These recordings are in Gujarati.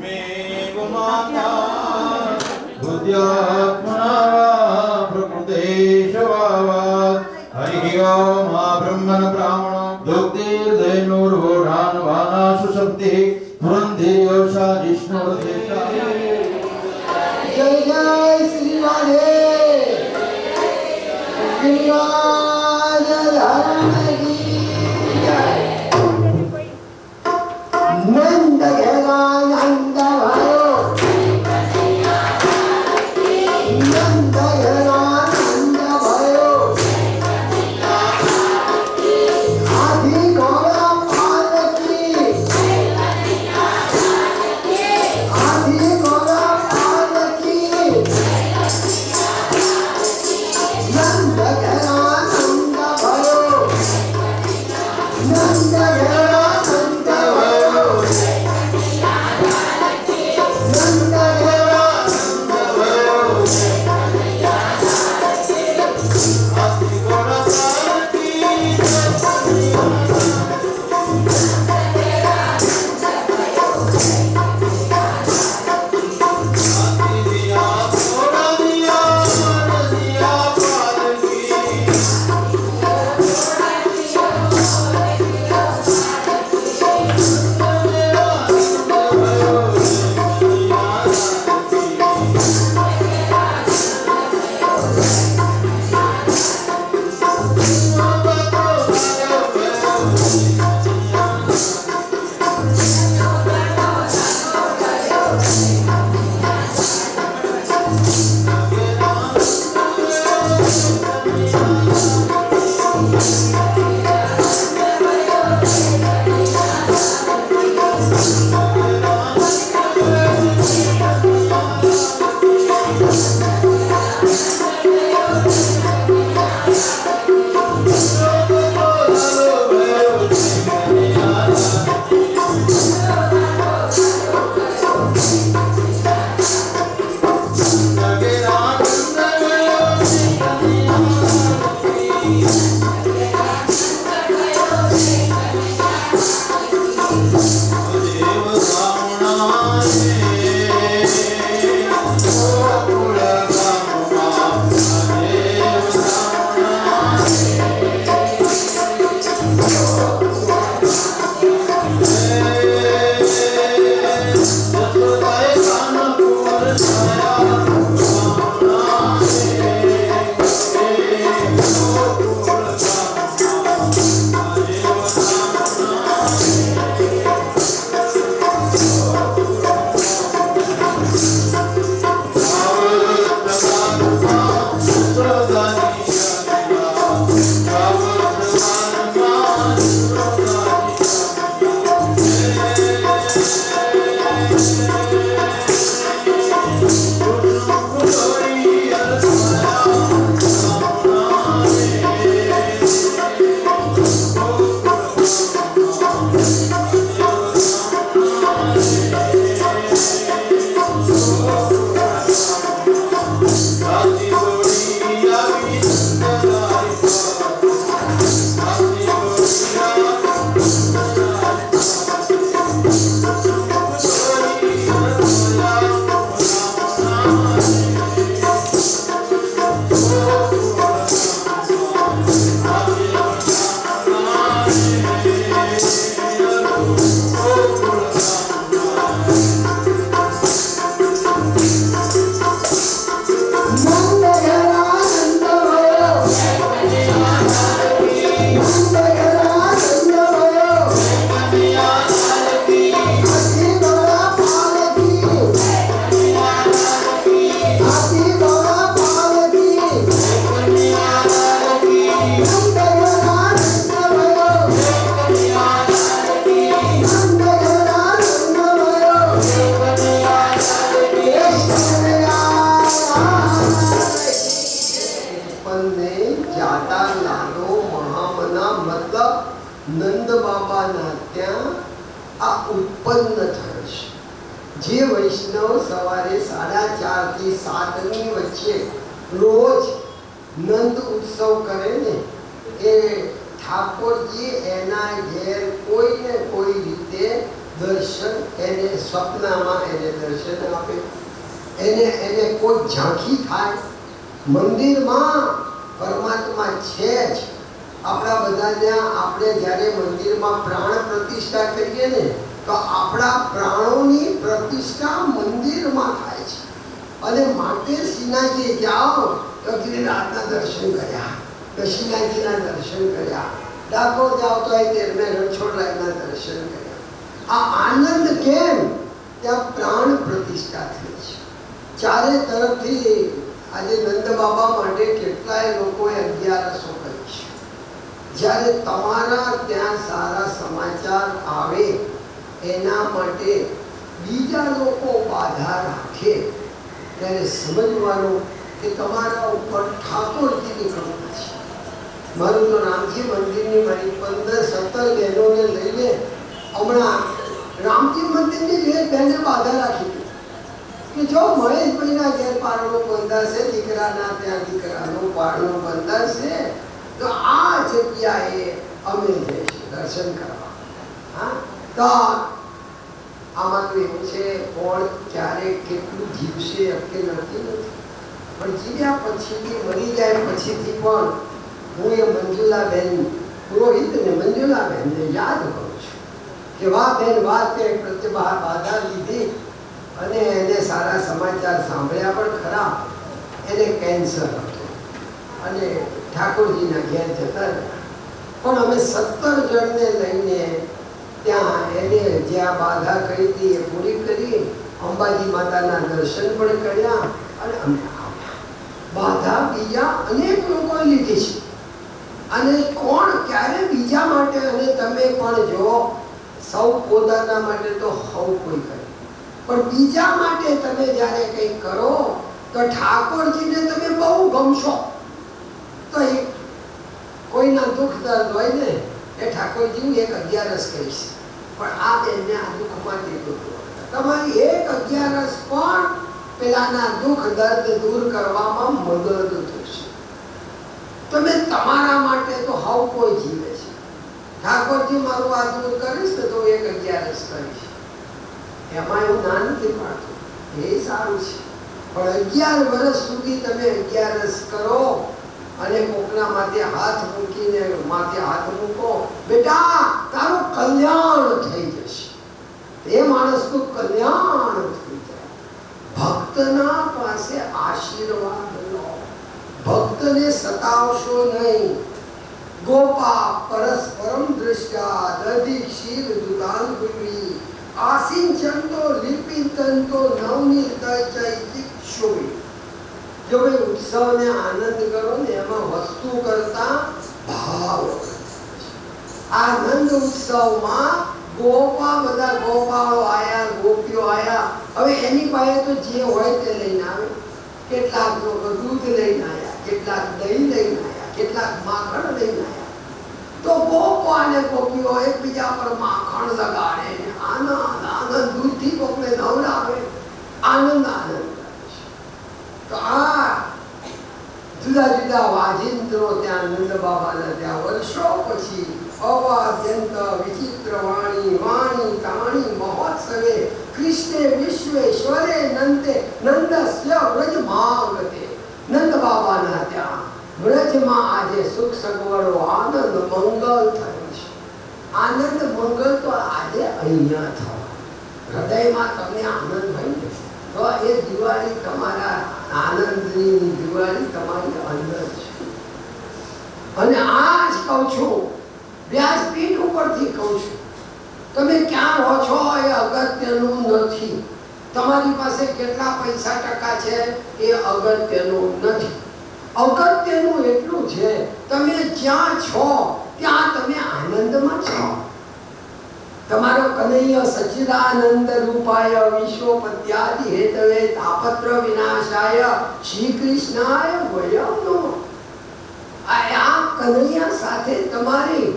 त्वमेव माता बुद्ध्यात्मना प्रकृतेशभावात् हरिः ओम ब्रह्मण ब्राह्मणो दुग्धेर्दैनुर्वोढान् वानासु शक्तिः पुरन्धेयोषा जिष्णुर्देशा। जय जय श्री राधे गिरिराज धारण की जय। नंद घेरा नंद भयो नंद घेरा नंद भयो आदि घोड़ा पालकी आदि घोड़ा पालकी नंद घेरा नंद भयो नंद घेरा नंद भयो नंद घेरा नंद भयो नंद बाबा नात्या आ उत्पन्न થાય છે। જે વૈષ્ણવ સવારે 4:30 થી 7 ની વચ્ચે રોજ નંદ ઉત્સવ કરે ને એ ઠાકોરજી એના ઘેર કોઈ ને કોઈ રીતે દર્શન એને સ્વપ્નમાં એને દર્શન આપે, એને કોઈ ઝાંખી થાય. મંદિરમાં પરમાત્મા છે જ. આપણા બધા ત્યાં આપણે જ્યારે મંદિરમાં પ્રાણ પ્રતિષ્ઠા કરીએ ને તો આપણા પ્રાણોની પ્રતિષ્ઠા મંદિરમાં થાય છે. અને માટે શ્રીનાથજી જાઓ તો ગિરિરાજના દર્શન કર્યા, શ્રીનાથજીના દર્શન કર્યા. ડાકોર જાઓ તો રણછોડરાયના દર્શન કર્યા. આ આનંદ કેમ? ત્યાં પ્રાણ પ્રતિષ્ઠા થઈ છે. ચારે તરફથી આજે નંદ બાબા માટે કેટલાય લોકોએ 1100 કરી છે. જ્યારે તમારા ત્યાં સારા સમાચાર આવે એના માટે બીજા લોકો બાધા રાખે ત્યારે સમજવાનું કે તમારા ઉપર ઠાકોરજીની કૃપા છે. મારું તો રામજી મંદિરની મારી 15-17 બહેનોને લઈને હમણાં રામજી મંદિરની જે બહેને બાધા રાખી કે જો મહેશભાઈના ઘેર પારણું બંધાશે, દીકરાના ત્યાં દીકરાનું પારણું બંધાશે તો આ જગ્યાએ અમે જઈશું દર્શન કરવા. હા, તો આમાં તો એવું છે કોણ ક્યારે કેટલું જીવશે કે નક્કી નથી. પણ જીવ્યા પછીથી મરી જાય પછીથી પણ હું એ મંજુલાબેન પુરોહિત ને મંજુલાબેનને યાદ કરું છું કે વાહ બેન વાહ, તે પ્રતિભા બાધા લીધી અને એને સારા સમાચાર સાંભળ્યા પણ ખરા. એને કેન્સર હતું અને ઠાકોરજીના ઘેર જતા રહ્યા. પણ અમે 17 જણને લઈને ત્યાં એને જ્યાં બાધા કરી હતી એ પૂરી કરી, અંબાજી માતાના દર્શન પણ કર્યા અને અમે આવ્યા. બાધા બીજા અનેક લોકોએ લીધી છે. અને કોણ ક્યારે બીજા માટે, અને તમે પણ જો સૌ પોતાના માટે તો હવ કોઈ કરે, પણ બીજા માટે તમે જ્યારે કંઈક કરો તો ઠાકોરજીને તમે બહુ ગમશો. તો એક કોઈના દુઃખ દર્દ હોય ને એ ઠાકોરજી એક 11 કહીશ, પણ આ બેનને આ દુઃખમાંથી દુઃખ તમારી એક 11 પણ પેલાના દુઃખ દર્દ દૂર કરવામાં મદદ થશે. તમે તમારા માટે તો હવ કોઈ જીવે છે. ઠાકોરજી મારું આ દૂર કરીશ ને તો એક 11 કરીશ. એમાં એવું ના નથી પાડતું, એ સારું છે. પણ 11 વર્ષ સુધી તમે 11 કરો અને કોકના માથે હાથ મૂકીને માથે હાથ મૂકો, બેટા તારું કલ્યાણ થઈ જશે. એ માણસનું કલ્યાણ થઈ જાય. ભક્તના પાસે આશીર્વાદ લો, ભક્તને સતાવશો નહીં. ગોપા પરસ્પરમ દૃષ્ટા દધી ક્ષીર દુકાન ગુવી આસિંચંતો લિપિતંતો નવનીત ચૈતિક્ષુવી. જો ભાઈ ઉત્સવને આનંદ કરો ને એમાં વસ્તુ કરતા ભાવ. આનંદ ઉત્સવમાં ગોપા બધા ગોપાળો આયા, ગોપીઓ આયા. હવે એની પાસે તો જે હોય તે લઈને આવે. કેટલાક લોકો દૂધ લઈને આવ્યા, કેટલાક દહીં લઈને આવ્યા, કેટલાક માખણ લઈને આવ્યા. તો ગોપો અને ગોપીઓ એકબીજા પર માખણ લગાડે, આનંદ આનંદ દૂધથી કોકને નવડાવે, આનંદ આનંદ. તો આ જુદા જુદા વાજિંત્રો ત્યાં નંદ બાબાના ત્યાં વર્ષો પછી અવાદ્યંત વિચિત્ર વાણી વાણી તાણી મહોત્સવે કૃષ્ણે વિશ્વેશ્વરે નંદે નંદસ્ય વ્રજમાગતે. નંદ બાબાના ત્યાં વ્રજમાં આજે સુખ સગવડો આનંદ મંગલ થયું છે. આનંદ મંગલ તો આજે અહીંયા થવા. હૃદયમાં તમને આનંદ હોય ને તો એ દિવાળી તમારા આનંદની દિવાળી તમારી અંદર છે. અને આ જ કહું છું, વ્યાસપીઠ ઉપરથી કહું છું, તમે ક્યાં રહો છો એ અગત્યનું નથી. તમારી પાસે કેટલા પૈસા ટકા છે એ અગત્યનું નથી. અગત્યનું એટલું છે તમે જ્યાં છો ત્યાં તમે આનંદમાં છો. તમારો કનૈયા સચ્ચિદાનંદ રૂપાય વિશ્વપત્યાદિ હેતવે તાપત્ર વિનાશાય શ્રી કૃષ્ણાય વયમ નમઃ. આ કનૈયા સાથે તમારી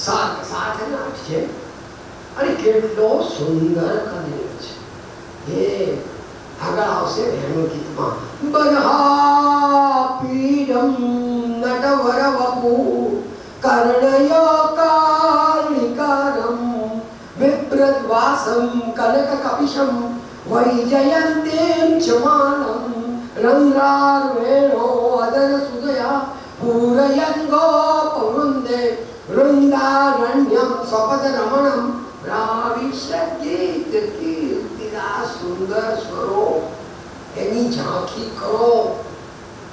સાધના છે. અને કેટલો સુંદર કનૈયો છે. એ આગળ આવશે એનું ગીતમાં બનહા પીડમ નટવર વપુ કર્ણય કાલિકારમ વિપ્રદ્વા હાસમ કનકકપિશમ વૈજયંતીમ ચમાનમ રંગારવેણો અદરસુદયા પૂરયન ગોપવૃંદે વૃંદારણ્યમ સ્વપદરમણમ રાવિષ્યગીત કીર્તિના સુંદર સ્વરો એની ઝાંખી કરો.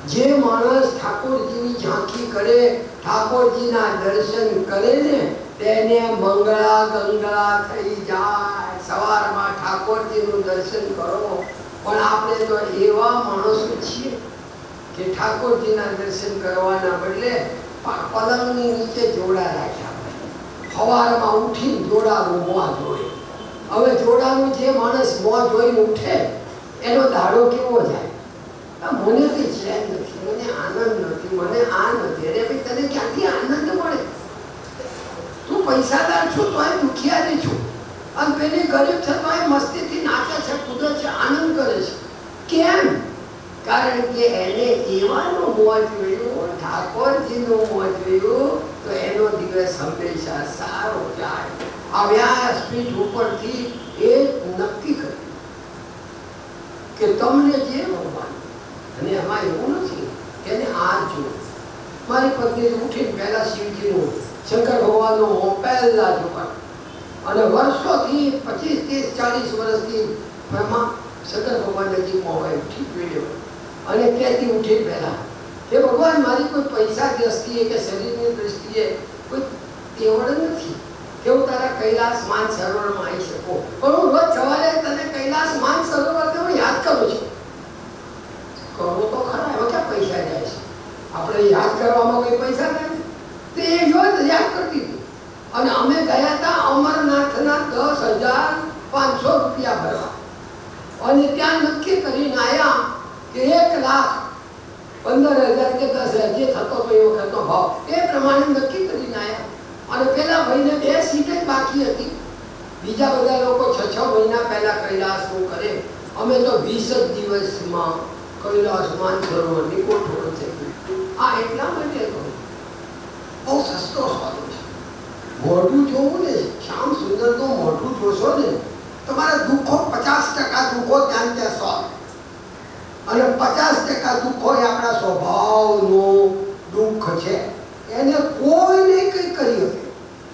જે માણસ ઠાકોરજીની ઝાંખી કરે, ઠાકોરજીના દર્શન કરે ને તેને મંગળા ગંગળા થઈ જાય. સવારમાં ઠાકોરજીનું દર્શન કરો. પણ આપણે તો એવા માણસો છીએ કે ઠાકોરજીના દર્શન કરવાના બદલે પલંગની નીચે જોડા રાખ્યા. સવારમાં ઉઠી જોડાનું મોં જોડે. હવે જોડાનું જે માણસ મોં જોઈને ઉઠે એનો દાડો કેવો જાય? મને કઈ ચેન નથી, મને આનંદ નથી, મને આ નથી. અરે ભાઈ, તને ક્યાંથી આનંદ મળે? તું પૈસાદાર છું તોય દુખિયારી છું, અને પેલી ગરીબ છે તોય મસ્તીથી નાચે છે, કૂદે છે, આનંદ કરે છે. કેમ? કારણ કે એને એવાનું મોં જોયું, ઠાકોરજીનું મોં જોયું, તો એનો દિવસ હંમેશા સારો જાય. આ વ્યાસપીઠ ઉપરથી એ નક્કી કર્યું કે તમને જે ભગવાન, અને એમાં એવું નથી કે એને આ જો. મારી પત્ની ઉઠીને પહેલા શિવજીનું, શંકર ભગવાનનો પહેલા જોવા, અને વર્ષોથી 25, 30, 40 વર્ષથી એમાં શંકર ભગવાન નજીકમાં હોય ઉઠી પીડ્યો, અને ત્યાંથી ઉઠી પહેલા કે ભગવાન મારી કોઈ પૈસા દ્રષ્ટિએ કે શરીરની દ્રષ્ટિએ કોઈ તેવડ નથી કે હું તારા કૈલાસ માન સરોવરમાં આવી શકું, પણ હું રોજ સવારે તને કૈલાસ માન સરોવરને હું યાદ કરું છું. કરો તો ખરા, એમાં ક્યાં પૈસા જાય છે? આપણે યાદ કરવામાં કોઈ પૈસા જાય તો એ રોજ યાદ કરતી હતી. અને અમે ગયા હતા અમરનાથના 10,500 રૂપિયા ભરવા, અને ત્યાં નક્કી કરીને આવ્યા કે 1,15,000 કે 10,000 જે થતો હતો એ વખતનો ભાવ, એ પ્રમાણે નક્કી કરીને આવ્યા. અને પેલા ભાઈને 2 સીટ જ બાકી હતી. બીજા બધા લોકો 6 મહિના પહેલા કૈલાસનું કરે. અમે તો 20 જ દિવસમાં કૈલાસ માન સરોવરની કોઠોળ થઈ ગઈ. આ એટલા માટે કહું, બહુ સસ્તો સોદો છે. મોઢું જોવું ને, શ્યામ સુંદરનું મોઢું જોશો ને, તમારા દુઃખો 50% દુઃખો ત્યાં ત્યાં સોલ્વ, અને 50% દુઃખો એ આપણા સ્વભાવનું દુઃખ છે. એને કોઈ નહીં કંઈ કરી શકે.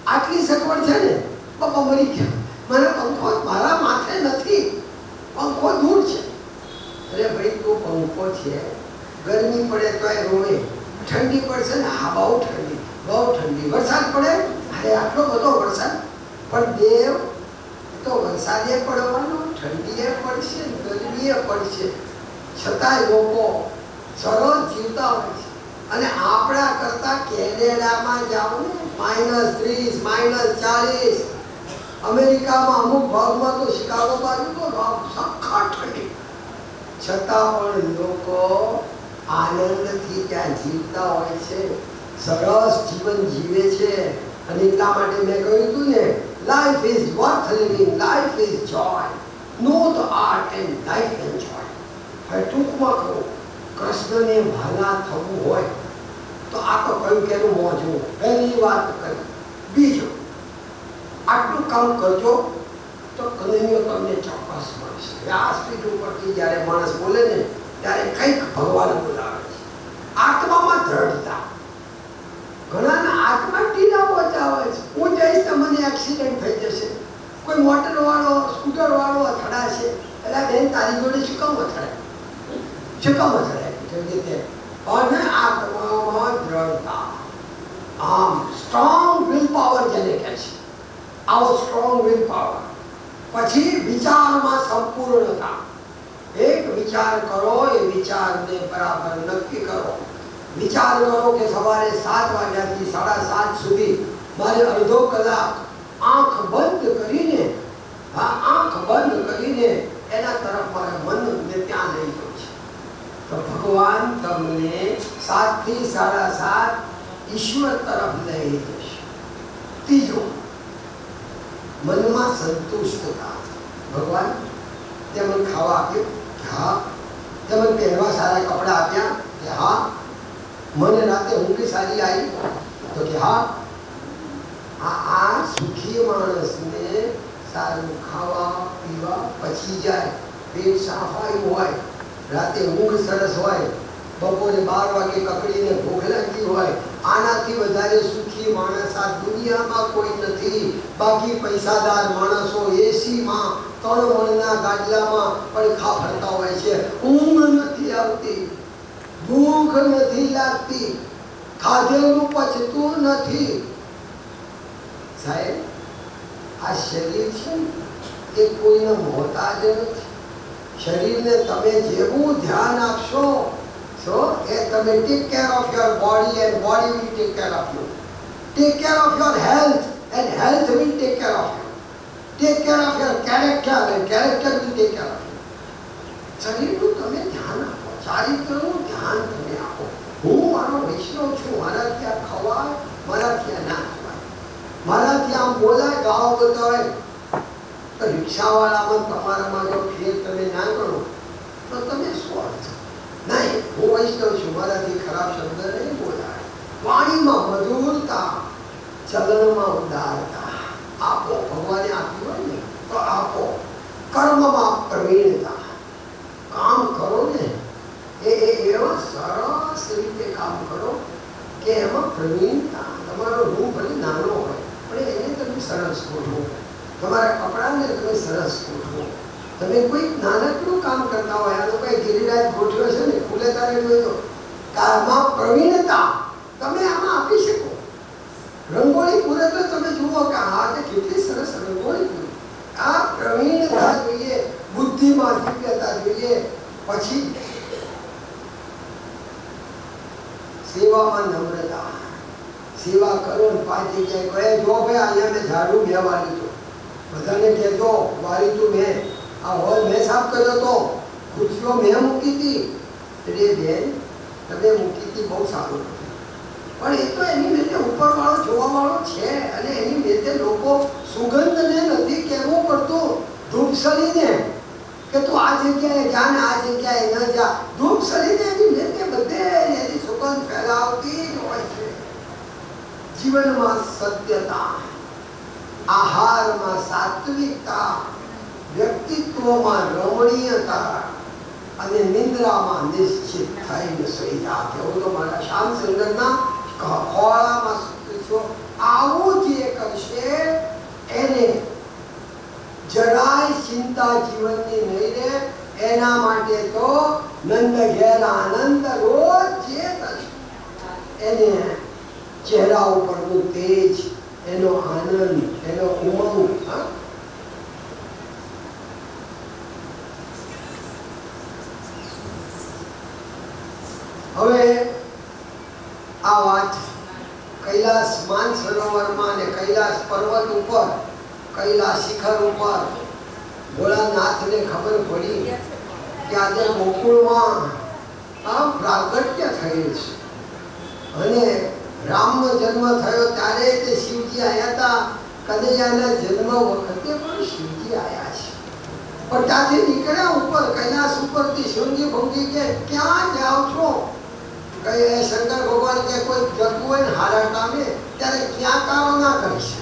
આટલી સગવડ છે ને, બાપા મરી ગયા, મારા પંખો મારા માથે નથી, પંખો દૂર છે. અરે ભાઈ, તો પંખો છે, ગરમી પડે તો એ રોવે, ઠંડી પડશે ને, હા બહુ ઠંડી, બહુ ઠંડી. વરસાદ પડે, અરે આટલો બધો વરસાદ, પણ દેવ તો વરસાદે પડવાનો, ઠંડીએ પડશે, ગરમીએ પડશે, છતાંય લોકો સરળ જીવતા હોય છે. અને આપણા કરતા કેનેડામાં જાઓ ને, -30, -40, અમેરિકામાં અમુક ભાગમાં તો શિકાગો બાજુ તો સખત ઠંડી, છતાં પણ લોકો આનંદથી ત્યાં જીવતા હોય છે, સરસ જીવન જીવે છે. અને એટલા માટે મેં કહ્યું હતું ને, life is worth living, life is joy, know the art and life enjoy. હવે ટૂંકમાં કહું, કૃષ્ણને ભાલા થવું હોય તો આ તો કહ્યું કે એનું મોં જોવું, પહેલી વાત કરી. બીજું, આટલું કામ કરજો તો કનૈયો તમને ચોક્કસ મળશે. વ્યાસપીઠ ઉપરથી જ્યારે માણસ બોલે ને, ત્યારે કંઈક ભગવાન બોલાવે છે. આત્મામાં દ્રઢતા. ઘણાના આત્મા ટીલા પહોંચાવે છે. હું જઈશ તો મને એક્સિડન્ટ થઈ જશે, કોઈ મોટરવાળો, સ્કૂટરવાળો અથડાશે, એટલે બેન તારી જોડે શું કામ અથડાય, શું કામ અથડાય? અને આત્મામાં દ્રઢતા. આમ સ્ટ્રોંગ વિલ પાવર જેને કહે છે, આવો સ્ટ્રોંગ વિલ પાવર. પછી વિચારમાં સંપૂર્ણતા. એક વિચાર કરો, એ વિચારને બરાબર નક્કી કરો. વિચાર કરો કે સવારે 7 વાગ્યાથી 7:30 સુધી મારે અડધો કલાક આંખ બંધ કરીને, આંખ બંધ કરીને એના તરફ મારે મનને ત્યાં લઈ જવું છે. તો ભગવાન તમને 7 થી 7:30 ઈશ્વર તરફ લઈ જશે. ત્રીજું, મનમાં સંતુષ્ટતા. ભગવાન તે મને ખાવા આપ્યું કે હા, તે મને પહેરવા સારા કપડાં આપ્યા કે હા, મને રાતે ઊંઘ સારી આવી તો કે હા. આ સુખી માણસને સારું ખાવા પીવા પછી જાય, પેટ સાફાયું હોય, રાતે ઊંઘ સરસ હોય, બપોરે 12 વાગે કકડીને ભૂખ લાગી હોય, આનાથી વધારે સુખી માણસ આ દુનિયામાં કોઈ નથી. બાકી પૈસાદાર માણસો એસીમાં 3 મણના ગાડલામાં પડખા ફરતા હોય છે. ઊંઘ નથી આવતી, ભૂખ નથી લાગતી, ખાધેલું પચતું નથી. સાહેબ, આ શરીર છે એ કોઈનો મોહતાજ નથી. શરીરને તમે જેવું ધ્યાન આપશો, so તમે take care of your body and body will take care of you. Take care of your health and health will take care of you. Take care of your character and character will take care of you. શરીરનું તમે ધ્યાન આપો, ચારિત્રનું ધ્યાન તમે આપો. હું મારો વૈષ્ણવ છું, મારાથી આ ખવાય, મારાથી આ ના ખવાય, મારાથી આમ બોલાય, ગાવ બતાવે. તો રિક્ષાવાળામાં તમારામાં જો ફેર તમે ના કરો તો તમે શું અર્થ? નહીં, હું વૈષ્ણવ છું, મારાથી ખરાબ શબ્દ નહીં બોલાય. વાણીમાં મધુરતા, ચલણમાં ઉદારતા આપો. ભગવાને આપ્યું હોય ને તો આપો. કર્મમાં પ્રવીણતા, કામ કરો ને એ એવા સરસ રીતે કામ કરો કે એમાં પ્રવીણતા. તમારો રૂમ ભલે નાનો હોય પણ એને તમે સરસ ગોઠવો. તમારા કપડાને તમે સરસ ગોઠવો. તમે કોઈ નાનકડું કામ કરતા હોય, આનો કોઈ ગિરિરાજ ગોઠવ્યો છે ને, ખુલે તારે જોયો, કામમાં પ્રવીણતા તમે આમાં આપી શકો. રંગોળી પૂરે તો તમે જુઓ કે હા કે કેટલી સરસ રંગોળી પૂરી. આ પ્રવીણતા જોઈએ, બુદ્ધિમાં દિવ્યતા જોઈએ. પછી સેવામાં નમ્રતા. સેવા કરો ને 5 જગ્યાએ કહે, જો ભાઈ અહીંયા મેં ઝાડુ બે વાળી તો બધાને કહેજો વાળી તું મેં, આ હોલ મેં સાફ કર્યો તો, ખુરશીઓ મેં મૂકી હતી. એટલે બેન તમે મૂકી હતી બહુ સારું, પણ એ તો એની મેતે ઉપરવાળો જોવાવાળો છે, અને એની મેતે લોકો સુગંધને નથી કહેવું પડતું, ધૂપસળીને કે તું આ જગ્યાએ જા ને આ જગ્યાએ ન જા. ધૂપસળીને એની મેતે બધે એની સુગંધ ફેલાવતી જ હોય છે. જીવનમાં સત્યતા, આહારમાં સાત્વિકતા, વ્યક્તિત્વમાં રમણીયતા અને નિંદ્રામાં નિશ્ચિત થઈને સહી જા. કેવું તો મારા શ્યામ સુંદરના ખોળામાં છો. આવું જે કરશે એને જરાય ચિંતા જીવનની નહીં રહે. એના માટે તો નંદ ઘેર આનંદ રોજ જે થશે એને ચહેરા ઉપરનું તેજ, એનો આનંદ, એનો ઉમંગ. હવે આ વાત કૈલાસ માનસરોવરમાં અને કૈલાસ પર્વત ઉપર, કૈલાસ શિખર ઉપર ભોળાનાથને ખબર પડી કે આજે ગોકુળમાં આ પ્રાગટ્ય થયેલ છે. અને રામનો જન્મ થયો ત્યારે તે શિવજી આવ્યા હતા. કનૈયાના જન્મ વખતે પણ શિવજી આવ્યા છે. પણ ત્યાંથી નીકળ્યા ઉપર કૈલાસ ઉપરથી શિવજી ભોગી કે ક્યાં જાઓ છો? કઈ શંકર ભગવાન કે કોઈ જતું હોય ને હારા કામે ત્યારે ક્યાં કારો ના કરીશ.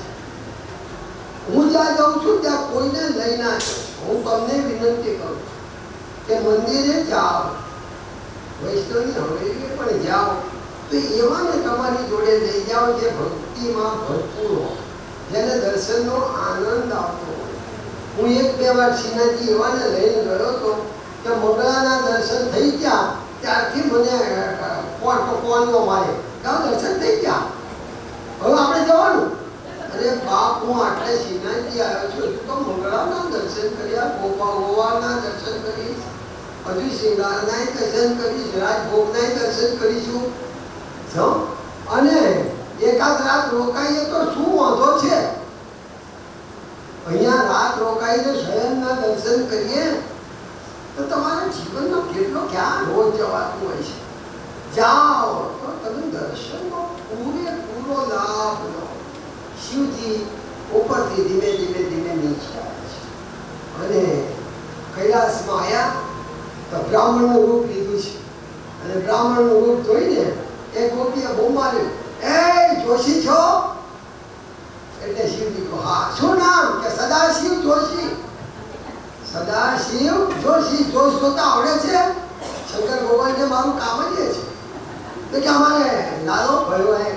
હું જ્યાં જાઉં છું ત્યાં કોઈને લઈ ના જઈશ. હું તમને વિનંતી કરું છું કે મંદિરે જાઓ, વૈષ્ણવની હવેલીએ પણ જાઓ, તો એવાને તમારી જોડે લઈ જાઓ જે ભક્તિમાં ભરપૂર હોય, જેને દર્શનનો આનંદ આવતો હોય. હું 1-2 વાર શ્રીનાથજી એવાને લઈને ગયો હતો કે મંગળાના દર્શન થઈ ગયા ત્યારથી મને કોણનો મારે દર્શન થઈ ગયા, હવે આપણે જવાનું. અરે બાપ, હું આટલે શ્રીનાથજી આવ્યો છું તો મંગળાના દર્શન કર્યા, ગોવાના દર્શન કરીશ, હજુ શ્રીનાથના દર્શન કરીશ, રાજભોગના દર્શન કરીશું. અને એકાદ રાત રોકાઈએ તો શું વાંધો છે? અહીંયા રાત રોકાઈને શયનના દર્શન કરીએ તો તમારા જીવનનો કેટલો ક્યાં રોજ જવાતું હોય છે. જાઓ તો તમે દર્શનનો પૂરેપૂરો લાભ લો. શિવજી ઉપરથી ધીમે ધીમે ધીમે નીચે આવે છે અને કૈલાસમાં આવ્યા તો બ્રાહ્મણનું રૂપ લીધું છે. અને બ્રાહ્મણનું રૂપ જોઈને એક ગોપીએ બહુ માર્યું, એ જોશી છો? એટલે શિવજી કહો હા શું નામ કે સદાશિવ જોશી. સદાશિવ જોશી. જોશ જોતા આવડે છે? શંકર ભગવાનને મારું કામ જ એ છે. તો કે અમારે લાલો ભયો હે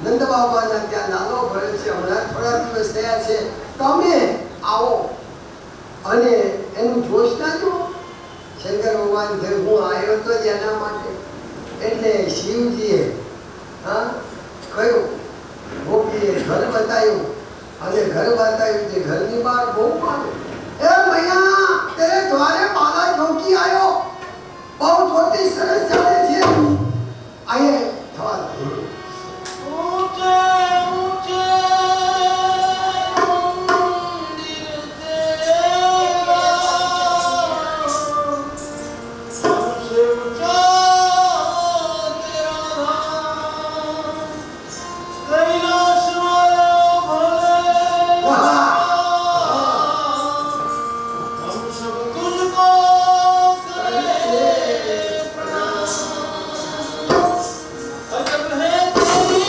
નંદ બાબાના ત્યાં લાલો ભયો છે. હમણાં થોડા દિવસ થયા છે. તમે આવો અને એનું જોશ ના જુઓ. શંકર ભગવાન થયું હું આવ્યો તો જ એના માટે. એટલે શિવજીએ હા કહ્યું ગોપીએ ઘર બતાવ્યું અને ઘર બતાવ્યું તે ઘરની બહાર બહુ પાડે એ મૈયા તેરે દ્વારે બાલા ચોકી આવ્યો બહુ ચોટી સરસ ચાલે છે આયે થવા દે. ऊंचे ऊंचे मंदिर तेरा सबसे ऊंचा तेरा धाम कैलाश वाला भोले हम सब तुझको करे प्रणाम. अजब है तेरी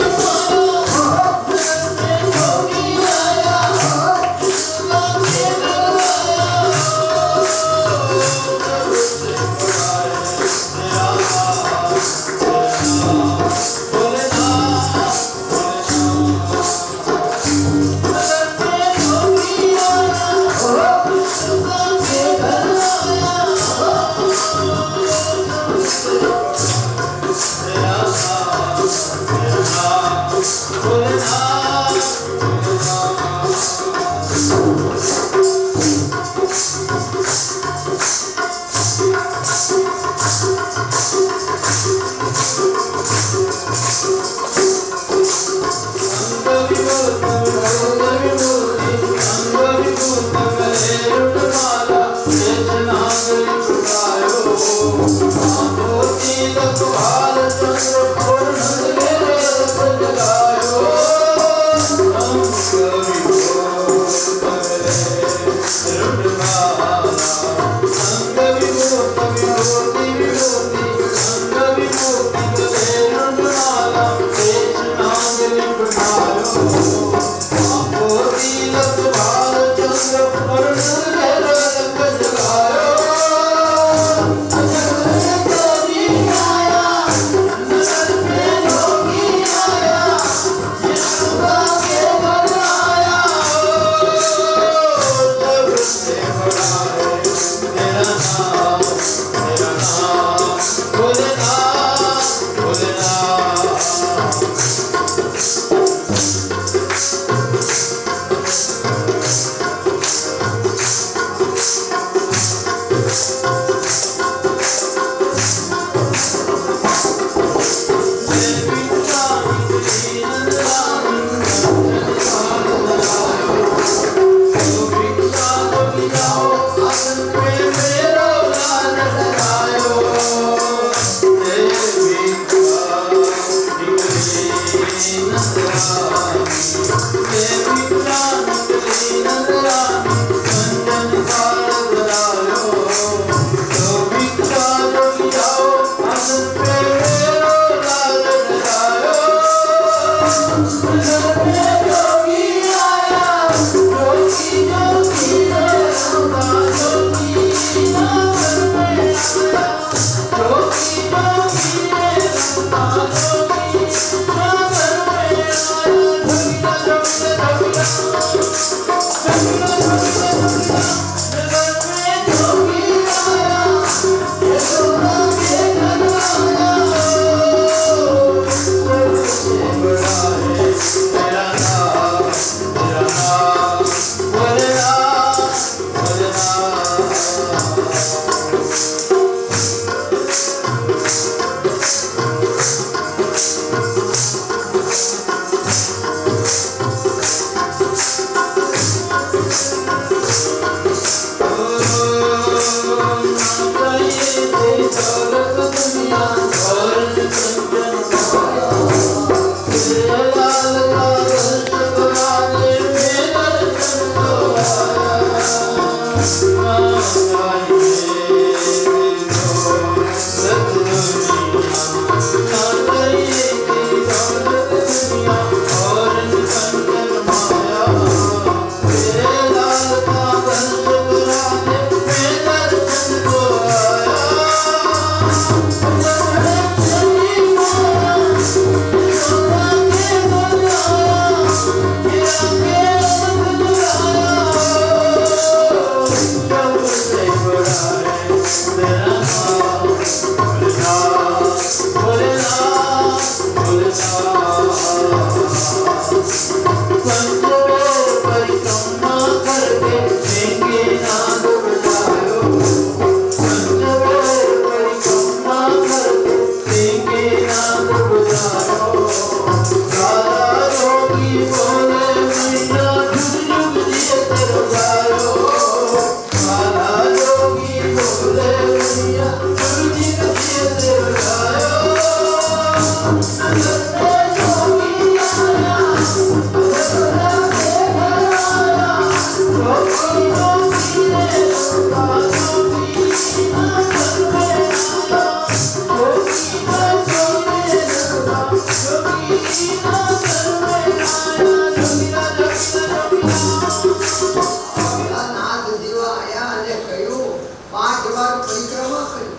વાર પરિક્રમા કરી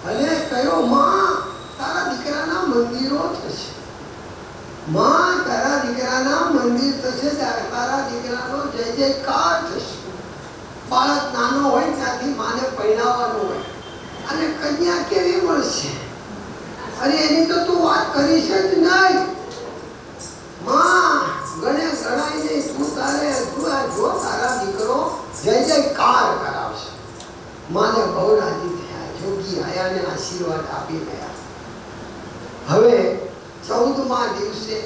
અને કહ્યું, માં તારા દીકરાના મંદિરો થશે, માં તારા દીકરાના મંદિર થશે, તારા દીકરાનો જય જયકાર થશે. બાળક નાનો હોય ત્યાંથી માને પરણાવવાનું હોય અને કન્યા કેવી મળશે? અરે એની તો તું વાત કરીશ જ નહીં. માં ગણે ગણાય નહીં, તું જો તારા દીકરો જય જયકાર કરાવશે. માને બહુ રાજી થયા. જોગી આયાને આશીર્વાદ આપી ગયા. હવે 14મા દિવસે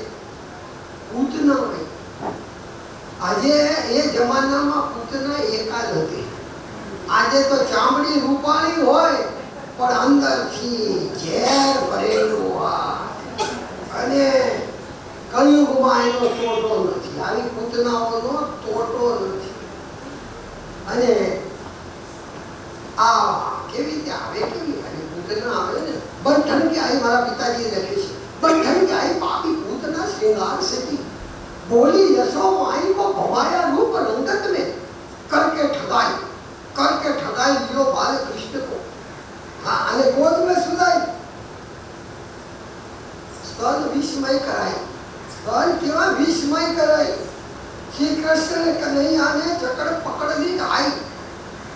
પૂતના હોય. આજે એ જમાનામાં પૂતના એકાદ હતી. આજે તો ચામડી રૂપાળી હોય પણ અંદરથી ઝેર ભરેલું હોય અને કળિયુગમાં એનો તોટો નથી. આવી પૂતનાઓનો તોટો નથી. અને આ કેવી રીતે આવે? કેવી આવી પૂતના આવે ને? બંધન કે આઈ, મારા પિતાજી લખે છે, બંધन के आई पापी पूतना श्रृंगार सती बोली यशो माई को भवाया रूप रंगत में करके ठगाई लियो बाल कृष्ण को. हाँ, अने गोद में सुलाई स्तन विस्मय कराई. स्तन केवा विस्मय कराई. श्री कृष्ण ने कन्हैया ने जकड़ पकड़ ली आई,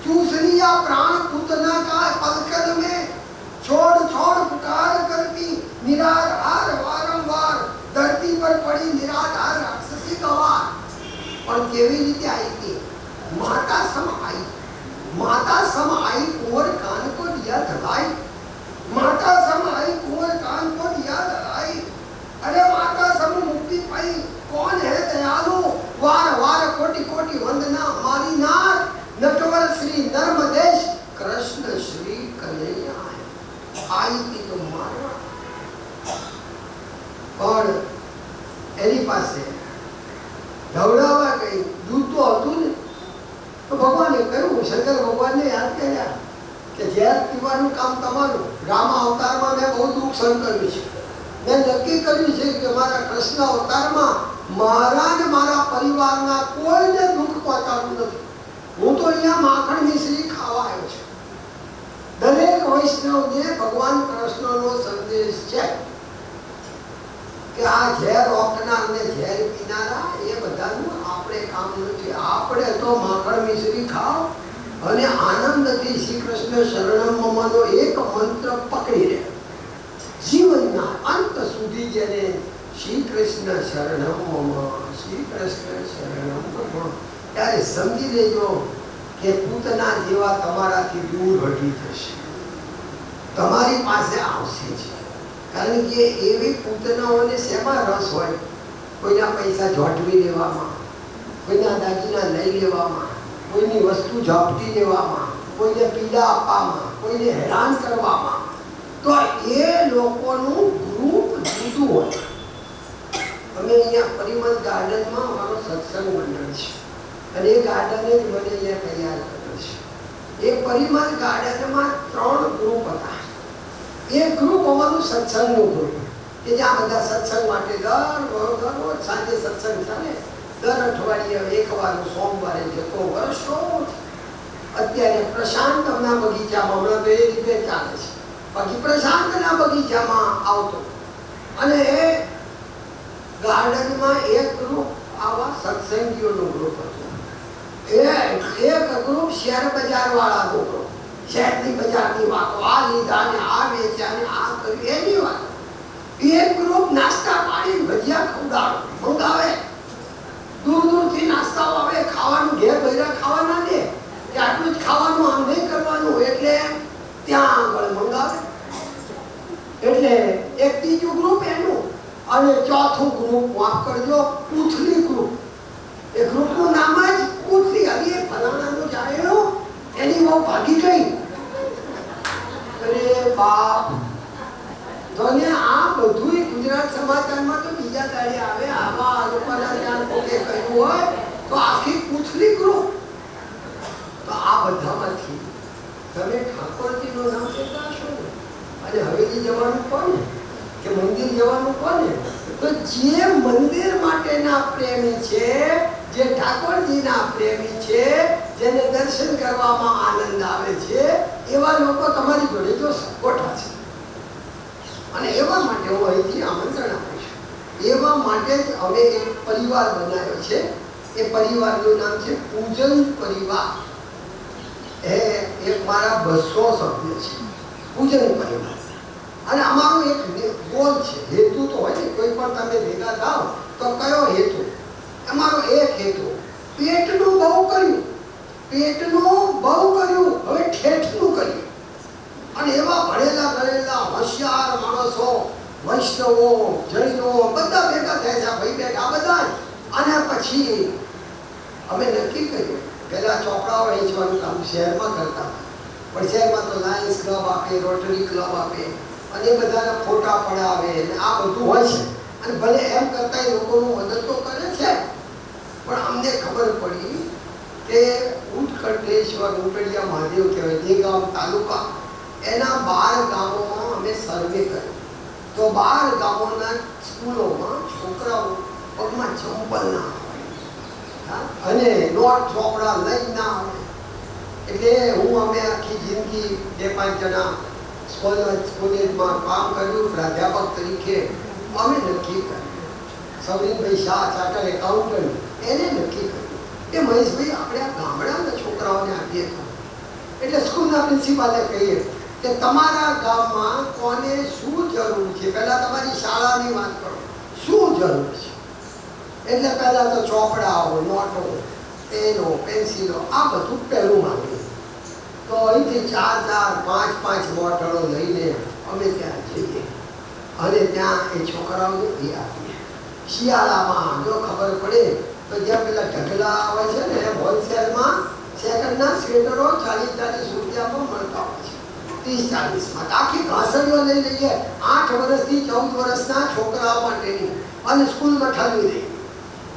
चूस लिया प्राण पूतना का पलकन में. छोड़ छोड़ पुकार करती निराधार वारंवार धरती पर पड़ी निराधार राक्षसी गवार. और केवी रीते आई थी? माता सम आई कुंवर कान को दिया दगाई. माता सम आई कुंवर कान को दिया दगाई. अरे माता सम मुक्ति पाई कौन है दयालु? वार वार कोटि कोटि वंदना हमारी नाथ. नटवर श्री नर्मदेश कृष्ण श्री कन्हैया आई थी तो मारवा. और એની પાસે ઢવડાવવા ગઈ. દૂધ તો હતું ને, તો ભગવાને કહ્યું, શંકર ભગવાનને યાદ કર્યા કે ઝેર પીવાનું કામ તમારું. રામા અવતારમાં મેં બહુ દુઃખ સહન કર્યું છે. મેં નક્કી કર્યું છે કે મારા કૃષ્ણ અવતારમાં મારા ને મારા પરિવારના કોઈને દુઃખ પહોંચાડવું નથી. હું તો અહીંયા માખણ મિશ્રી ખાવા આવ્યો છું. દરેક વૈષ્ણવને ભગવાન કૃષ્ણનો સંદેશ છે કે આ ઝેર ઓકનાર ને ઝેર પીનારા એ બધાનું આપણે કામ નથી. આપણે તો માખણ મિશ્રી ખાઓ અને આનંદથી શ્રી કૃષ્ણ શરણમ મમનો એક મંત્ર પકડી રહે. જીવનના અંત સુધી જેને શ્રી કૃષ્ણ શરણમ મમ, શ્રી કૃષ્ણ શરણમ મમ, ત્યારે સમજી લેજો કે પૂતના જેવા તમારાથી દૂર હટી જશે, તમારી પાસે આવશે જ. કારણ કે એવી પૂતનાઓને શેમાં રસ હોય? કોઈના પૈસા ઝોંટવી લેવામાં, કોઈના દાગીના લઈ લેવામાં, કોઈની વસ્તુ ઝપટી લેવામાં, કોઈને પીડા આપવામાં, કોઈને હેરાન કરવામાં. તો એ લોકોનું ગ્રુપ જુદું હોય. અમે અહીંયા પરિમલ ગાર્ડનમાં અમારો સત્સંગ મંડળ છે અને એ ગાર્ડને જ મને અહીંયા તૈયાર કર્યો છે. એ પરિમલ ગાર્ડનમાં 3 ગ્રુપ હતા. એક ગ્રુપ અમારું સત્સંગનું ગ્રુપ કે જ્યાં બધા સત્સંગ માટે દરરોજ સાંજે સત્સંગ ચાલે. દર અઠવાડિયે એકવાર સોમવારે જતો વર્ષો. અત્યારે પ્રશાંતના બગીચામાં, હમણાં તો એ રીતે ચાલે છે, બાકી પ્રશાંતના બગીચામાં આવતો. અને એ ગાર્ડનમાં એક ગ્રુપ આવા સત્સંગીઓનું ગ્રુપ હતું. એક ગ્રુપ શેર બજાર વાળાનો ગ્રુપ. શેરની બજારની વાતો, આ લીધા ને આ વેચ્યા ને આ કર્યું એની વાત. એક ગ્રુપ નાસ્તા પાણી ભજીયા ખવડાવે, મંગાવે. દૂર દૂરથી નાસ્તાઓ આવે. ખાવાનું ઘેર ભર્યા ખાવાના ને કે આટલું જ ખાવાનું, આમ નહીં કરવાનું, એટલે ત્યાં આગળ મંગાવે. એટલે એક ત્રીજું ગ્રુપ એનું, અને ચોથું ગ્રુપ માફ કરજો, પૂથલી ગ્રુપ. એ ગ્રુપનું નામ જ પૂથલી. હવે એ ફલાણાનું જાણેલું એની બહુ ભાગી ગઈ. અરે બાપ, જોને આ બધું ગુજરાત સમાચારમાં તો બીજા દાડે આવે. આવા લોકોના ત્યાં કોકે કહ્યું હોય તો આખી પૂછલી ગ્રુપ. તો આ બધામાંથી તમે ઠાકોરજીનું નામ લેતા હશો ને, અને હવેલી જવાનું કોને કે મંદિર જવાનું કોને? તો જે મંદિર માટેના પ્રેમી છે, જે ઠાકોરજીના પ્રેમી છે, જેને દર્શન કરવામાં આનંદ આવે છે એવા લોકો તમારી જોડે જો ગોઠવા છે. અને એવા માટે હું અહીંથી આમંત્રણ આપું છું. એવા માટે જ અમે એક પરિવાર બનાવ્યો છે. એ પરિવારનું નામ છે પૂજન પરિવાર. એક મારા 200 સભ્ય છે પૂજન પરિવાર. અને અમારો એક ગોલ છે, હેતુ તો હોય ને, કોઈ પણ તમે ભેગા થાવ તો કયો હેતુ? અમારો એક હેતુ, પેટનું બહુ કર્યું, હવે ઠેઠનું કર્યું. અને એવા ભણેલા ગણેલા હોશિયાર માણસો, વૈષ્ણવો, જૈનો બધા ભેગા થયા છે, ભાઈ બેઠા બધા. અને પછી અમે નક્કી કર્યું, પહેલા ચોપડાઓ વેચવાનું કામ શહેરમાં કરતા હતા, પણ શહેરમાં તો લાયન્સ ક્લબ આપે, રોટરી ક્લબ આપે, અને બધાના ફોટા પડાવે અને આ બધું હોય છે. અને ભલે એમ કરતા એ લોકોનું મદદ તો કરે છે, પણ અમને ખબર પડી કે ઉત્કંઠેશ્વર ઉટડિયા મહાદેવ કહેવાય, દેગામ તાલુકા, એના 12 ગામોમાં અમે સર્વે કર્યો. તો 12 ગામોના સ્કૂલોમાં છોકરાઓ પગમાં ચંપલ ના હોય અને નોટ ચોપડા લઈ ના આવે. એટલે અમે આખી જિંદગી 2-5 જણા કોલેજમાં કામ કર્યું, પ્રાધ્યાપક તરીકે અમે નક્કી કર્યું. સવરીનભાઈ શાહ ચાર્ટર્ડ એકાઉન્ટન્ટ, એને નક્કી કર્યું કે મહેશભાઈ આપણે આ ગામડાના છોકરાઓને આપીએ તો. એટલે સ્કૂલના પ્રિન્સિપાલે કહીએ કે તમારા ગામમાં કોને શું જરૂર છે, પહેલા તમારી શાળાની વાત કરો, શું જરૂર છે. એટલે પહેલા તો ચોપડાઓ, નોટો, પેનો, પેન્સિલો, આ બધું પહેલું માંગ્યું. તો અહીંથી 4-5 બોટલો લઈને અમે ત્યાં જઈએ અને ત્યાં એ છોકરાઓને એ આપીએ. શિયાળામાં જો ખબર પડે તો જ્યાં પેલા ઢગલા હોય છે ને, હોલસેલમાં સેકન્ડના સ્વેટરો 40-40 રૂપિયામાં મળતા હોય છે, 30-40માં. આખી ઘાસડીઓ લઈ લઈએ 8 વર્ષથી 14 વર્ષના છોકરાઓ માટેની, અને સ્કૂલમાં ઠાલવી દઈએ.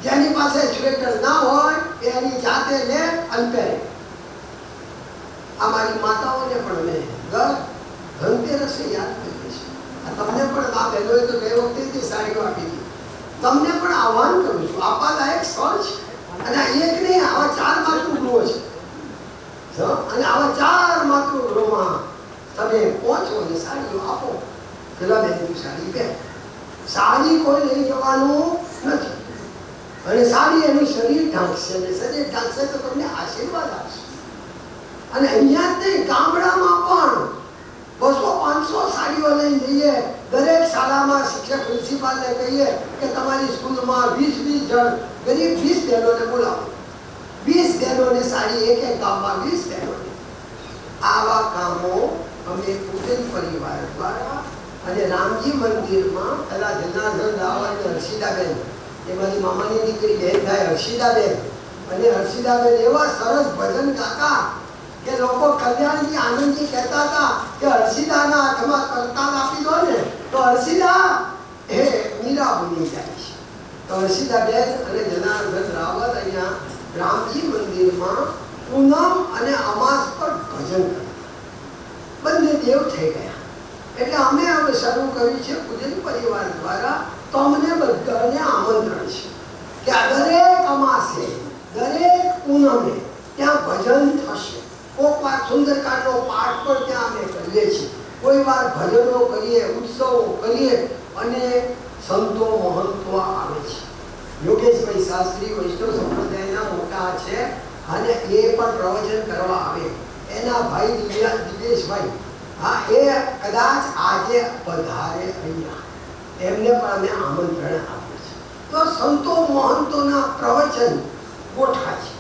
જેની પાસે સ્વેટર ના હોય એની જાતે લે અને પહેરે. અમારી માતાઓને પણ મેં ધનતેરસે યાદ કરીએ છીએ. તમને પણ આ બહેનોએ તો ગઈ વખતે સાડીઓ આપી હતી. તમને પણ આહ્વાન કરું છું, આપવા લાયક સ્થળ છે. અને એક નહીં, આવા 4 માતૃગૃહો છે. અને આવા 4 માતૃગૃહોમાં તમે પહોંચો અને સાડીઓ આપો. પેલા બહેનની સાડી પહેર. સાડી કોઈ લઈ જવાનું નથી. અને સાડી એનું શરીર ઢાંકશે, અને શરીર ઢાંકશે તો તમને આશીર્વાદ આપશે. અને અહીંયા જ નહીં, ગામડામાં પણ 200-500 સાડીઓ લઈને જઈએ. દરેક શાળામાં શિક્ષક પ્રિન્સિપાલને કહીએ કે તમારી સ્કૂલમાં 20-20 જણ ગરીબ 20 બહેનોને બોલાવો. 20 બહેનોને સાડી, એક ગામમાં 20 બહેનોને. આવા કામો અમે પૂજન પરિવાર દ્વારા અને રામજી મંદિરમાં પહેલા જનાર્દન રાવલ અને હર્ષિદાબેન, એ મારી મામાની દીકરી બહેન થાય હર્ષિદાબેન, અને હર્ષિદાબેન એવા સરસ ભજન ગાતા કે લોકો કલ્યાણજી આનંદજી કહેતા હતા કે હર્ષિદાના હાથમાં કરતાલ આપી દો ને તો હર્ષિદા એ મીરા બની જાય છે. તો હર્ષિદાબેન અને જનાર્દન રાવલ અહીંયા રામજી મંદિરમાં પૂનમ અને અમાસ પર ભજન કરે, બંને દેવ થઈ ગયા. એટલે અમે હવે શરૂ કર્યું છે પૂજન પરિવાર દ્વારા. તમને બધાને આમંત્રણ છે કે આ દરેક અમાસે, દરેક પૂનમે ત્યાં ભજન થશે. કોઈક વાર સુંદરકાંડનો પાઠ પણ ત્યાં અમે કરીએ છીએ, કોઈ વાર ભજનો કરીએ, ઉત્સવો કરીએ, અને સંતો મહંતો આવે છે. યોગેશભાઈ શાસ્ત્રી વૈષ્ણવ સંપ્રદાયના મોટા છે અને એ પણ પ્રવચન કરવા આવે. એના ભાઈ દિવેશભાઈ, હા, એ કદાચ આજે પધારે અહીંયા, એમને પણ અમે આમંત્રણ આપ્યું છે. તો સંતો મહંતોના પ્રવચન ગોઠવા છે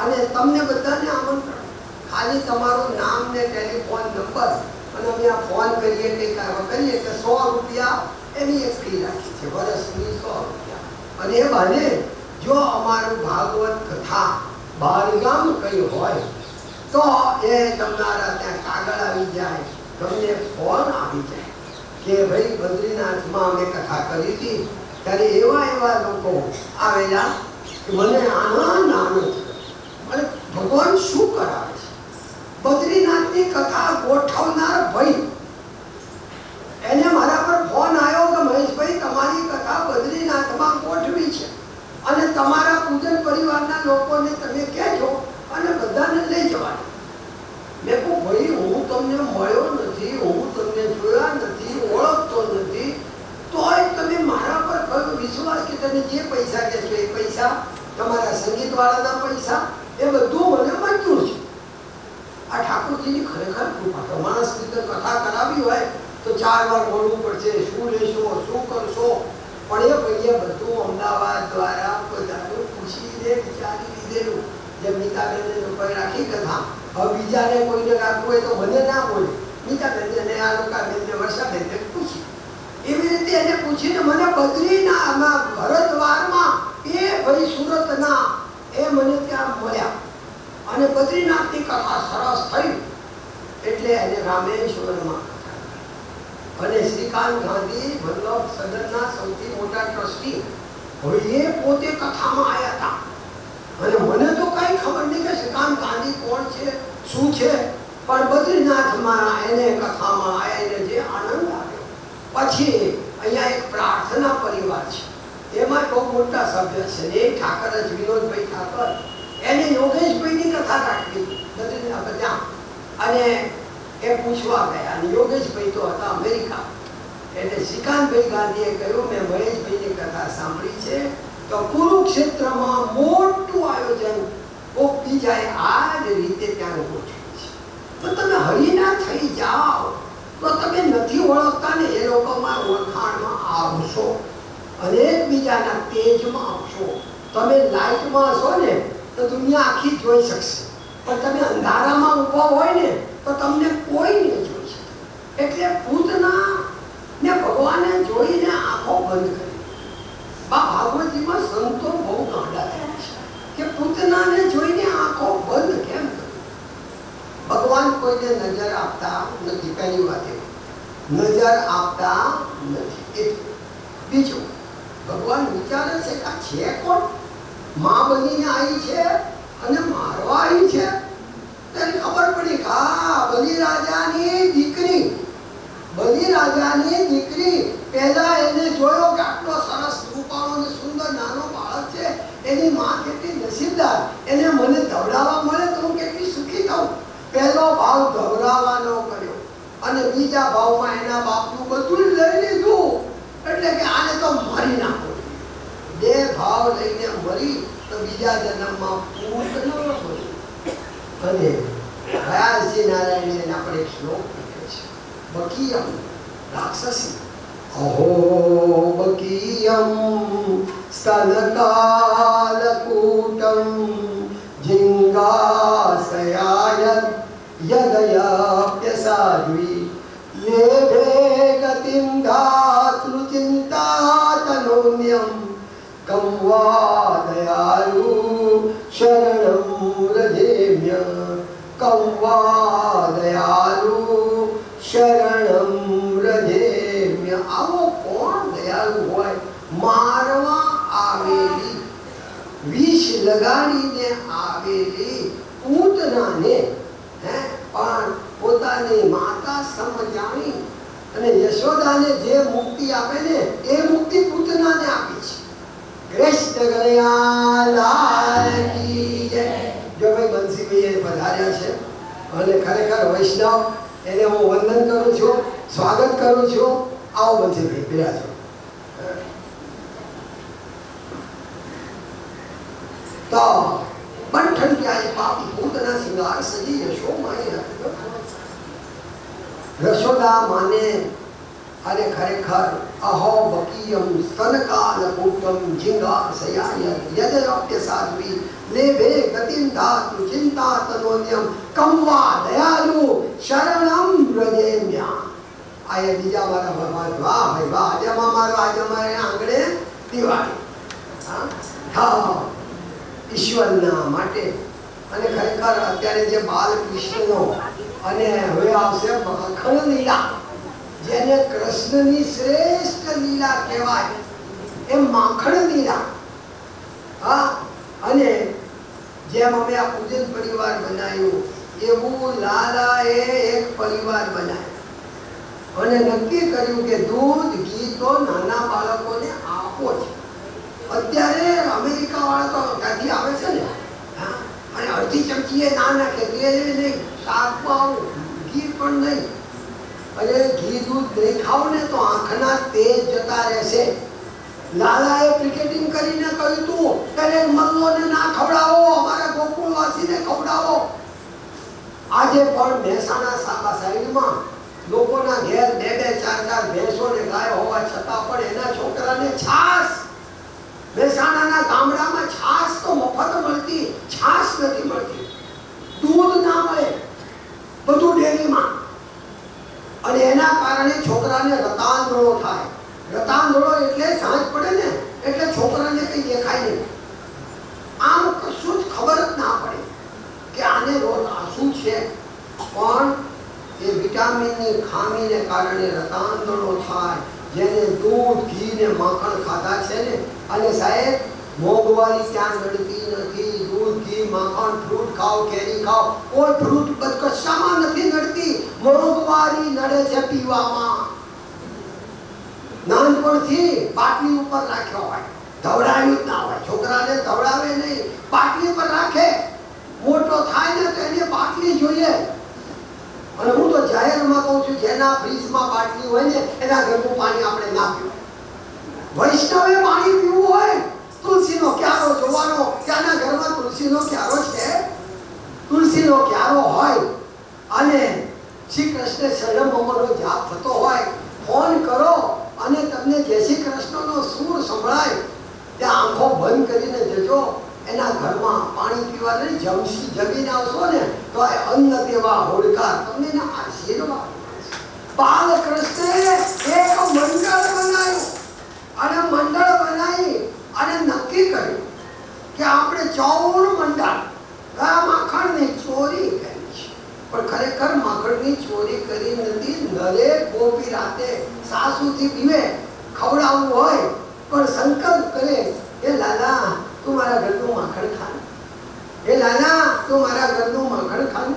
અને તમને બધાને આમંત્રણ. ખાલી તમારું નામ ને ટેલિફોન નંબર, અને અમે આ ફોન કરીએ કે કરીએ કે 100 રૂપિયા એની એક ફી રાખી છે, વર્ષની 100 રૂપિયા. અને એ બહાને જો અમારું ભાગવત કથા બહારગામ કઈ હોય તો એ તમારા ત્યાં કાગળ આવી જાય, તમને ફોન આવી જાય કે ભાઈ બદ્રીનાથમાં અમે કથા કરી હતી ત્યારે એવા લોકો આવેલા કે મને આનંદ અને ભગવાન શું કરાવે છે. બદ્રીનાથની કથા ગોઠવનાર ભાઈ, એને મારા પર ફોન આવ્યો કે મહેશભાઈ તમારી કથા બદ્રીનાથમાં ગોઠવી છે અને તમારા પૂજન પરિવારના લોકોને તમે કહેજો અને બધા ભાઈ હું તમને મળ્યો નથી, હું તમને જોયા નથી, ઓળખતો નથી, તોય તમે મારા પર કયો વિશ્વાસ કે તમે જે પૈસા કહેશો એ પૈસા, તમારા સંગીતવાળાના પૈસા, એ બધું મને મંજૂર છે. આ ઠાકોરજીની ખરેખર કૃપા છે. માણસની તો કથા કરાવી હોય તો 4 વાર બોલવું પડશે, શું લેશો, શું કરશો, પણ એ ભાઈએ બધું અમદાવાદ દ્વારા પોતાનું પૂછીને વિચારી લીધેલું. જેમ મીતાબેનને લોકોએ રાખી કથા, હવે બીજાને કોઈને રાખવું હોય તો મને ના બોલે, મીતાબેનને આ લોકાબેનને વર્ષાબેનને પૂછી, એવી રીતે એને પૂછીને મને બદ્રીનાથમાં ભરતવારમાં એ ભાઈ સુરતના એ મને ત્યાં મળ્યા અને બદ્રીનાથની કથા સરસ થઈ એટલે એને રામેશ્વરમાં અને શ્રીકાંત ગાંધી વલ્લભ સદનના સૌથી મોટા ટ્રસ્ટી, હવે એ પોતે કથામાં આવ્યા હતા અને મને તો કઈ ખબર નહીં કે શ્રીકાંત ગાંધી કોણ છે, શું છે, પણ બદ્રીનાથમાં એને કથામાં આવ્યા એને જે આનંદ આવ્યો. પછી અહીંયા એક પ્રાર્થના પરિવાર છે, એમાં બહુ મોટા સભ્ય છે ને, એ ઠાકર જ વિનોદભાઈ ઠાકર, એને યોગેશભાઈની કથા રાખી બદ્રીનાથ ત્યાં, અને એ પૂછવા ગયા અને યોગેશભાઈ તો હતા અમેરિકા. એટલે શ્રીકાંતભાઈ ગાંધીએ કહ્યું મેં મહેશભાઈની કથા સાંભળી છે તો કુરુક્ષેત્રમાં મોટું આયોજન કોક બીજાએ આ જ રીતે ત્યાં ગોઠવ્યું છે, તો તમે હરિના થઈ જાઓ તો તમે નથી ઓળખતા ને એ લોકોમાં ઓળખાણમાં આવશો અને એકબીજાના તેજમાં આવશો. તમે લાઈટમાં હશો ને તો દુનિયા આખી જોઈ શકશે, પણ તમે અંધારામાં ઊભા હોય ને તો તમને કોઈ નહીં જોઈ શકે. એટલે પૂતના ને ભગવાને જોઈને આંખો બંધ કરી. ભાગવતજીમાં સંતો બહુ ગાંડા થયા છે કે પૂતનાને જોઈને આંખો બંધ કેમ કરી. ભગવાન કોઈને નજર આપતા નથી, પહેલી વાત એ નજર આપતા નથી. બીજું, ભગવાન વિચારે છે કે છે કોણ, માં બનીને આવી છે અને મારવા આવી છે. તેને ખબર પડી કે બલિરાજાની દીકરી પહેલા એને જોયો કે આટલો સરસ રૂપાળો અને સુંદર નાનો બાળક છે, એની માં કેટલી નસીબદાર, એને મને ધવડાવવા મળે તો હું કેટલી સુખી થાઉં. પહેલો ભાવ ધવડાવવાનો કર્યો અને બીજા ભાવમાં એના બાપનું બધું જ લઈ લીધું, એટલે કે આને તો મારી નાખો. 2 ભાવ લઈને મરી તો બીજા જન્મમાં પૂત ન હોય. અને ભયાસજી નારાયણ આપણે એક શ્લોક લખે છે, બકીયમ રાક્ષસી અહો બકીયમ સ્તનકાલકૂટમ જિંગાસયાય યદયાપ્યસાદ્વી લેભે ગતિમ ધાતૃ ચિંતાતનોન્યમ કૌવા દયાલુ શરણમ રજેમ્ય કૌવા દયાલુ શરણમ રજેમ્ય. આવો કોણ દયાળુ હોય? મારવા આવેલી, વિષ લગાડીને આવેલી પૂતનાને પણ પોતાની માતા સમજાણી અને યશોદાને જે મુક્તિ આપે ને એ મુક્તિ પૂતનાને આપી છે. કૃષ્ણ કનૈયા લાલ કી જય. જો ભાઈ બંસીભાઈ પધાર્યા છે અને ખરેખર વૈષ્ણવ, એને હું વંદન કરું છું, સ્વાગત કરું છું. આવો બંસીભાઈ, બિરાજો. તો બંઠન ક્યાંય પાપી પૂતના સિંગાર સજી યશો માય રશોદા માને અને ખરેખર અહો બકીયમ સ્તનકાલ કૂટમ જિંગા સયાય યદયાપ્ય સાધ્વી લેભે ગતિમ ધાતુ ચિંતાતનોન્યમ કૌવા દયાલુ શરણમ વ્રજેમ્યા. આ બીજા મારા ભગવાન, વાહ ભાઈ વાહ. આજે મારો આજે અમારે આંગણે દિવાળી. હા, ઈશ્વરના માટે. અને ખરેખર અત્યારે જે બાલકૃષ્ણનો અને હવે આવશે માખણ લીલા, જેને કૃષ્ણની શ્રેષ્ઠ લીલા કહેવાય, એ માખણ લીલા. હા, અને જેમ અમે આ પૂજન પરિવાર બનાવ્યું એવું લાલાએ એક પરિવાર બનાવ્યો અને નક્કી કર્યું કે દૂધ ઘી તો નાના બાળકોને આપો જ. અત્યારે અમેરિકા વાળા તો ત્યાંથી આવે છે ને, અને અડધી ચમચી એ ના નાખે, તેલ નહીં, શાકમાં ઘી પણ નહીં. અને ઘી દૂધ નહીં ખાવ ને તો આંખના તેજ જતા રહેશે. લાલાએ ક્રિકેટિંગ કરીને કહ્યું તું ત્યારે મલ્લોને ના ખવડાવો, અમારા ગોકુળવાસીને ખવડાવો. આજે પણ મહેસાણા સાઈડમાં લોકોના ઘેર 2-2, 4-4 ભેંસો ને ગાય હોવા છતાં પણ એના છોકરાને છાશ, મહેસાણાના ગામડામાં છાશ તો મફત મળતી, છાશ નથી મળતી, દૂધ ના મળે, બધું ડેરીમાં. અને એના કારણે છોકરાને રતાંધળો થાય. રતાંધળો એટલે સાંજ પડે ને એટલે છોકરાને કઈ દેખાય નહીં, આમ કશું જ ખબર જ ના પડે કે આને રોજ આ શું છે. પણ એ વિટામિનની ખામીને કારણે રતાંધળો થાય. જેને દૂધ, ઘી ને માખણ ખાધા છે ને, અને સાહેબ મોંઘવારી ત્યાં નડતી નથી. દૂધ, ઘી, માખણ, ફ્રૂટ ખાઓ, કેરી ખાઓ, કોઈ ફ્રૂટ કશામાં નથી નડતી. મોંઘવારી નડે છે પીવામાં. નાનપણથી બાટલી ઉપર રાખ્યો હોય, ધવડાવ્યું જ ના હોય, છોકરાને ધવડાવે નહીં, બાટલી પર રાખે. મોટો થાય ને તો એને બાટલી જોઈએ. અને હું તો જાહેરમાં કહું છું, જેના ફ્રીજમાં બાટલી હોય ને એના ઘરનું પાણી આપણે ના પીવું. વૈષ્ણવે પાણી પીવું હોય, તુલસીનો ક્યારો જોવાનો કે આના ઘરમાં તુલસીનો ક્યારો છે. તુલસીનો ક્યારો હોય અને શ્રી કૃષ્ણ શરણમનો જાપ થતો હોય, ફોન કરો અને તમને જય શ્રી કૃષ્ણનો સૂર સંભળાય, ત્યાં આંખો બંધ કરીને જજો. એના ઘરમાં પાણી પીવા નહીં, જમીને આવશો ને તો અન્ન દેવા હોડકાર તમને આશીર્વાદ. બાલકૃષ્ણે એક મંડળ બનાવ્યું અને મંડળ બનાવી અને નક્કી કર્યું કે આપણે 14 મંડળ માખણની ચોરી કરી છે. પણ ખરેખર માખણની ચોરી કરી નથી. દરેક ગોપી રાતે સાસુથી પીવે, ખવડાવવું હોય પણ સંકલ્પ કરે, એ લાલા તું મારા ઘરનું માખણ ખા, એ લાલા તું મારા ઘરનું માખણ ખા.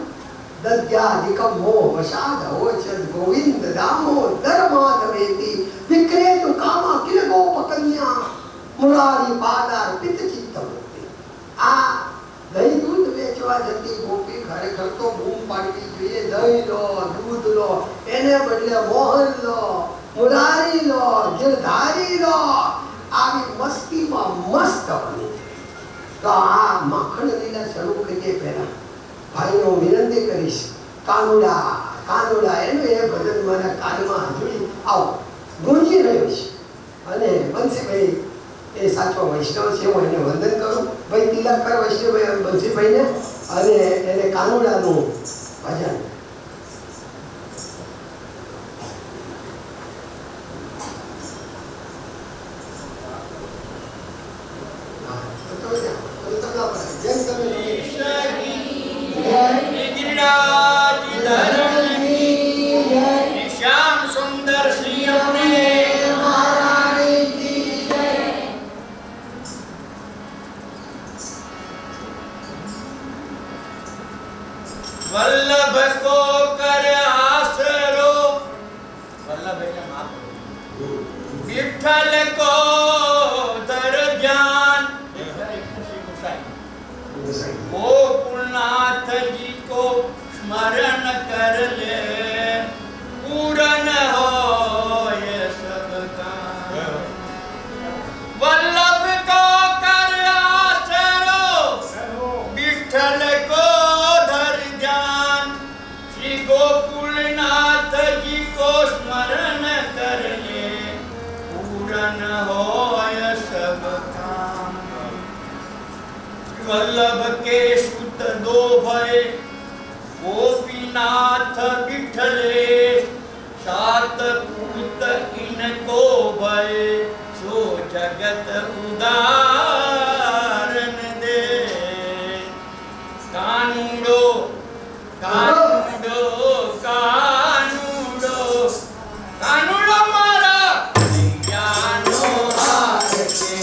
દદ્યાધિકમ મોહ વશાદ હોય છે ગોવિંદ દામો ધર્માધવેતી વિક્રેતુ કામા કિલ ગોપકન્યા મુરારી પાદાર પિત ચિત્તવતી. આ દહીં દૂધ વેચવા જતી ગોપી ખરેખર તો બૂમ પાડવી જોઈએ, દહીં લો, દૂધ લો, એને બદલે મોહન લો, મુરારી લો, ગિરધારી લો. આવી મસ્તીમાં મસ્ત બની. તો આ માખણ લીલા શરૂ કરીએ. પહેલા ભાઈઓ વિનંતી કરીશ, કાનુડા કાનુડા એનું એ ભજન મારા કાનમાં જોડી આવો ગુંજી રહ્યો છે. અને બંસીભાઈ એ સાચો વૈષ્ણવ છે, હું એને વંદન કરું. ભાઈ તિલક કર વૈષ્ણવભાઈ બંસીભાઈને, અને એને કાનુડાનું ભજન. श्याम सुंदर श्री अपने वल्लभ को कर आसरो, वल्लभ है मां, विठल को दर ज्ञान, गोकुलनाथ जी को स्मरण कर ले, पूरन हो ये सब काम. वल्लभ को कर आसरो, विठल को धर ध्यान, श्री गोकुलनाथ जी को स्मरण कर ले, पूरन हो ये सब काम. वल्लभ के सुत दो भय, गोपीनाथ विठले, सात पूत इनको भय, सो जगत उदाहरण दे. कानुडो कानुडो कानुडो कानुडो मारा ज्ञानो हार के.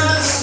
નમઃ